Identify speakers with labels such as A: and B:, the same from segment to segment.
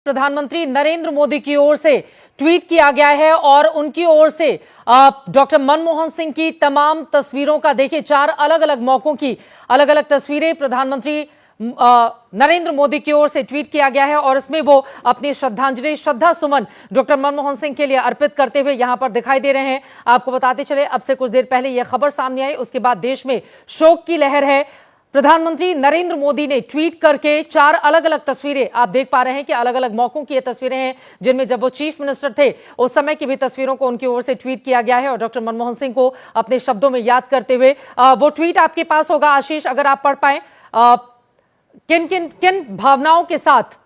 A: प्रधानमंत्री नरेंद्र मोदी की ओर से ट्वीट किया गया है और उनकी ओर से डॉक्टर मनमोहन सिंह की तमाम तस्वीरों का देखिए, 4 अलग अलग मौकों की अलग अलग तस्वीरें प्रधानमंत्री नरेंद्र मोदी की ओर से ट्वीट किया गया है और इसमें वो अपनी श्रद्धांजलि, श्रद्धा सुमन डॉक्टर मनमोहन सिंह के लिए अर्पित करते हुए यहां पर दिखाई दे रहे हैं। आपको बताते चले, अब से कुछ देर पहले यह खबर सामने आई, उसके बाद देश में शोक की लहर है। प्रधानमंत्री नरेंद्र मोदी ने ट्वीट करके 4 अलग अलग तस्वीरें आप देख पा रहे हैं कि अलग अलग मौकों की ये तस्वीरें हैं, जिनमें जब वो चीफ मिनिस्टर थे उस समय की भी तस्वीरों को उनकी ओर से ट्वीट किया गया है और डॉक्टर मनमोहन सिंह को अपने शब्दों में याद करते हुए वो ट्वीट आपके पास होगा आशीष, अगर आप पढ़ पाए। किन भावनाओं के साथ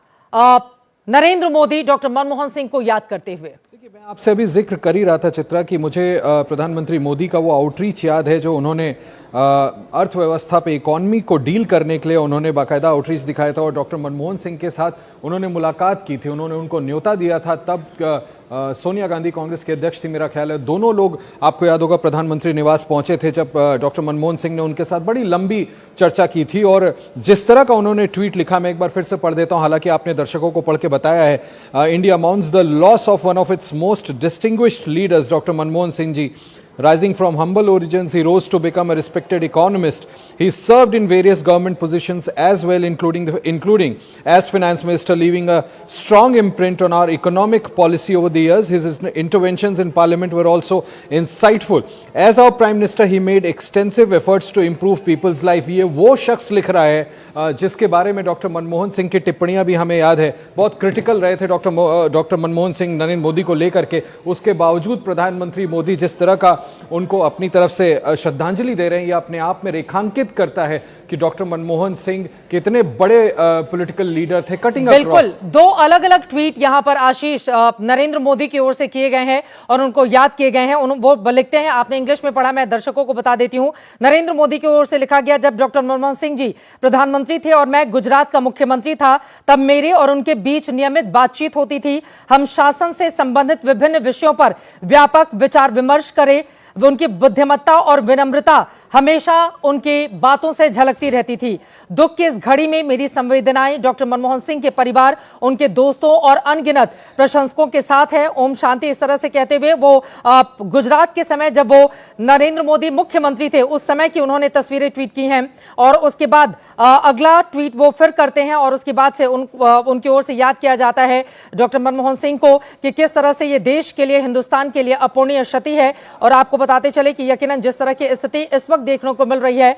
A: नरेंद्र मोदी डॉक्टर मनमोहन सिंह को याद करते हुए?
B: देखिए, मैं आपसे अभी जिक्र कर ही रहा था चित्रा कि मुझे प्रधानमंत्री मोदी का वो आउटरीच याद है जो उन्होंने अर्थव्यवस्था पे, इकॉनमी को डील करने के लिए उन्होंने बाकायदा आउटरीच दिखाया था और डॉक्टर मनमोहन सिंह के साथ उन्होंने मुलाकात की थी, उन्होंने उनको न्योता दिया था। तब सोनिया गांधी कांग्रेस के अध्यक्ष थी, मेरा ख्याल है। दोनों लोग, आपको याद होगा, प्रधानमंत्री निवास पहुंचे थे जब डॉक्टर मनमोहन सिंह ने उनके साथ बड़ी लंबी चर्चा की थी। और जिस तरह का उन्होंने ट्वीट लिखा, मैं एक बार फिर से पढ़ देता हूं, हालांकि आपने दर्शकों को पढ़ के बताया है। India mourns the loss of one of its most distinguished leaders, doctor Manmohan Singh ji. Rising from humble origins, he rose to become a respected economist. He served in various government positions as well, including as finance minister, leaving a strong imprint on our economic policy over the years. His interventions in parliament were also insightful. As our prime minister, he made extensive efforts to improve people's life. ये वो शख्स लिख रहा है जिसके बारे में doctor Manmohan Singh की टिप्पणियां भी हमें याद है, बहुत क्रिटिकल रहे थे डॉक्टर मनमोहन सिंह नरेंद्र मोदी को लेकर के। उसके बावजूद प्रधानमंत्री मोदी जिस तरह का उनको अपनी तरफ से श्रद्धांजलि दे रहे हैं, ये अपने आप में रेखांकित करता है कि डॉक्टर मनमोहन सिंह कितने बड़े पॉलिटिकल लीडर थे। कटिंग
A: बिल्कुल, 2 अलग अलग ट्वीट यहां पर आशीष नरेंद्र मोदी की ओर से किए गए हैं और उनको याद किए गए हैं। वो लिखते हैं, आपने इंग्लिश में पढ़ा, मैं दर्शकों को बता देती हूं। नरेंद्र मोदी की ओर से लिखा गया, जब डॉक्टर मनमोहन सिंह जी प्रधानमंत्री थे और मैं गुजरात का मुख्यमंत्री था, तब मेरे और उनके बीच नियमित बातचीत होती थी। हम शासन से संबंधित विभिन्न विषयों पर व्यापक विचार विमर्श करें। उनकी बुद्धिमत्ता और विनम्रता हमेशा उनकी बातों से झलकती रहती थी। दुख की इस घड़ी में मेरी संवेदनाएं डॉक्टर मनमोहन सिंह के परिवार, उनके दोस्तों और अनगिनत प्रशंसकों के साथ है। ओम शांति, इस तरह से कहते हुए वो गुजरात के समय, जब वो नरेंद्र मोदी मुख्यमंत्री थे, उस समय की उन्होंने तस्वीरें ट्वीट की हैं। और उसके बाद अगला ट्वीट वो फिर करते हैं और उसके बाद से उनकी ओर से याद किया जाता है डॉक्टर मनमोहन सिंह को कि किस तरह से ये देश के लिए, हिंदुस्तान के लिए अपूरणीय क्षति है। और आपको बताते चले कि यकीनन जिस तरह की स्थिति इस वक्त देखने को मिल रही है,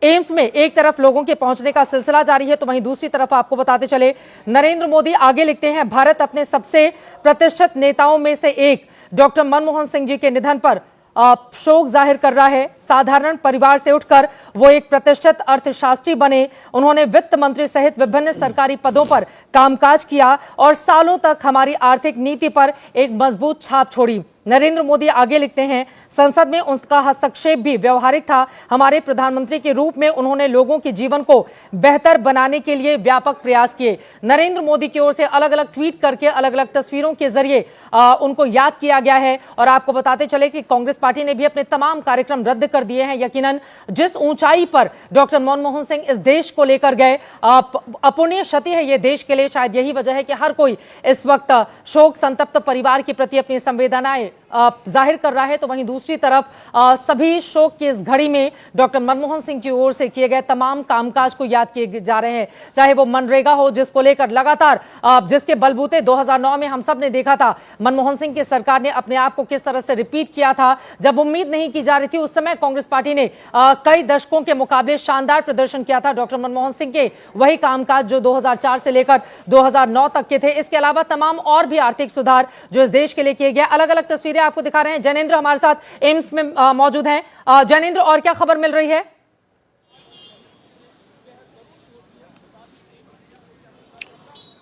A: एम्स में एक तरफ लोगों के पहुंचने का सिलसिला जारी है, तो वहीं दूसरी तरफ आपको बताते चले नरेंद्र मोदी आगे लिखते हैं, भारत अपने सबसे प्रतिष्ठित नेताओं में से एक डॉक्टर मनमोहन सिंह जी के निधन पर शोक जाहिर कर रहा है। साधारण परिवार से उठकर वो एक प्रतिष्ठित अर्थशास्त्री बने। उन्होंने वित्त मंत्री सहित विभिन्न सरकारी पदों पर कामकाज किया और सालों तक हमारी आर्थिक नीति पर एक मजबूत छाप छोड़ी। नरेंद्र मोदी आगे लिखते हैं, संसद में उनका हस्तक्षेप भी व्यवहारिक था। हमारे प्रधानमंत्री के रूप में उन्होंने लोगों के जीवन को बेहतर बनाने के लिए व्यापक प्रयास किए। नरेंद्र मोदी की ओर से अलग अलग ट्वीट करके, अलग अलग तस्वीरों के जरिए उनको याद किया गया है। और आपको बताते चले कि कांग्रेस पार्टी ने भी अपने तमाम कार्यक्रम रद्द कर दिए हैं। यकीनन जिस ऊंचाई पर डॉक्टर मनमोहन सिंह इस देश को लेकर गए, अपूरणीय क्षति है ये देश के लिए। शायद यही वजह है कि हर कोई इस वक्त शोक संतप्त परिवार के प्रति अपनी संवेदनाएं जाहिर कर रहा है। तो वहीं दूसरी तरफ सभी शोक की इस घड़ी में डॉक्टर मनमोहन सिंह की ओर से किए गए तमाम कामकाज को याद किए जा रहे हैं, चाहे वो मनरेगा हो, जिसको लेकर लगातार जिसके बलबूते 2009 में हम सब ने देखा था मनमोहन सिंह की सरकार ने अपने आप को किस तरह से रिपीट किया था। जब उम्मीद नहीं की जा रही थी, उस समय कांग्रेस पार्टी ने कई दशकों के मुकाबले शानदार प्रदर्शन किया था। डॉक्टर मनमोहन सिंह के वही कामकाज जो 2004 से लेकर 2009 तक के थे। इसके अलावा तमाम और भी आर्थिक सुधार जो इस देश के लिए किए गए। अलग अलग तस्वीरें आपको दिखा रहे हैं। जैनेंद्र हमारे साथ एम्स में मौजूद हैं। जैनेंद्र, और क्या खबर मिल रही है?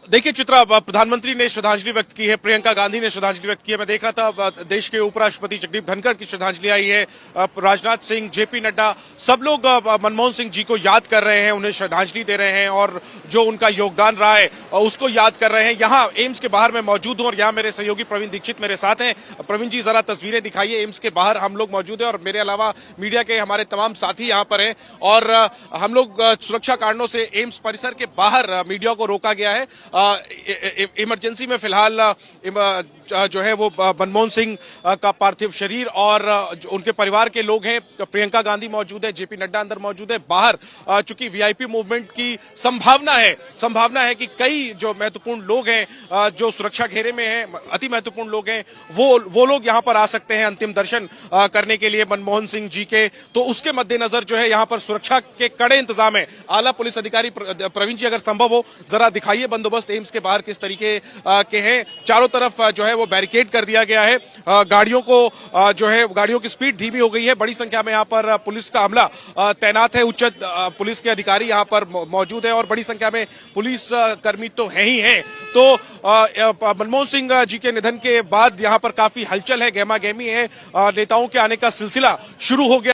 C: देखिए चित्रा, प्रधानमंत्री ने श्रद्धांजलि व्यक्त की है, प्रियंका गांधी ने श्रद्धांजलि व्यक्त की है। मैं देख रहा था देश के उपराष्ट्रपति जगदीप धनखड़ की श्रद्धांजलि आई है, राजनाथ सिंह, जेपी नड्डा, सब लोग मनमोहन सिंह जी को याद कर रहे हैं, उन्हें श्रद्धांजलि दे रहे हैं और जो उनका योगदान रहा है उसको याद कर रहे हैं। यहाँ एम्स के बाहर मैं मौजूद हूँ और यहाँ मेरे सहयोगी प्रवीण दीक्षित मेरे साथ हैं। प्रवीण जी, जरा तस्वीरें दिखाइए। एम्स के बाहर हम लोग मौजूद हैं और मेरे अलावा मीडिया के हमारे तमाम साथी यहाँ पर हैं और हम लोग सुरक्षा कारणों से एम्स परिसर के बाहर मीडिया को रोका गया है। इमरजेंसी में फिलहाल जो है वो मनमोहन सिंह का पार्थिव शरीर और उनके परिवार के लोग हैं। प्रियंका गांधी मौजूद है, जेपी नड्डा अंदर मौजूद है। बाहर चूंकि वीआईपी मूवमेंट की संभावना है कि कई जो महत्वपूर्ण लोग हैं जो सुरक्षा घेरे में हैं, अति महत्वपूर्ण लोग हैं, वो लोग यहां पर आ सकते हैं अंतिम दर्शन करने के लिए मनमोहन सिंह जी के। तो उसके मद्देनजर जो है यहां पर सुरक्षा के कड़े इंतजाम है। आला पुलिस अधिकारी प्रवीण जी, अगर संभव हो जरा दिखाइए बंदोबस्त एम्स के बाहर किस तरीके के हैं। चारों तरफ जो है वो बैरिकेड कर दिया गया है। गाड़ियों को जो है गाड़ियों की स्पीड धीमी हो गई है। बड़ी संख्या में यहां पर पुलिस का अमला तैनात है। उच्च पुलिस के अधिकारी यहां पर मौजूद हैं और बड़ी संख्या में पुलिस कर्मी तो है ही हैं। तो मनमोहन सिंह जी के निधन के बाद यहां पर काफी हलचल है, गहमा गहमी है। नेताओं के आने का सिलसिला शुरू हो गया।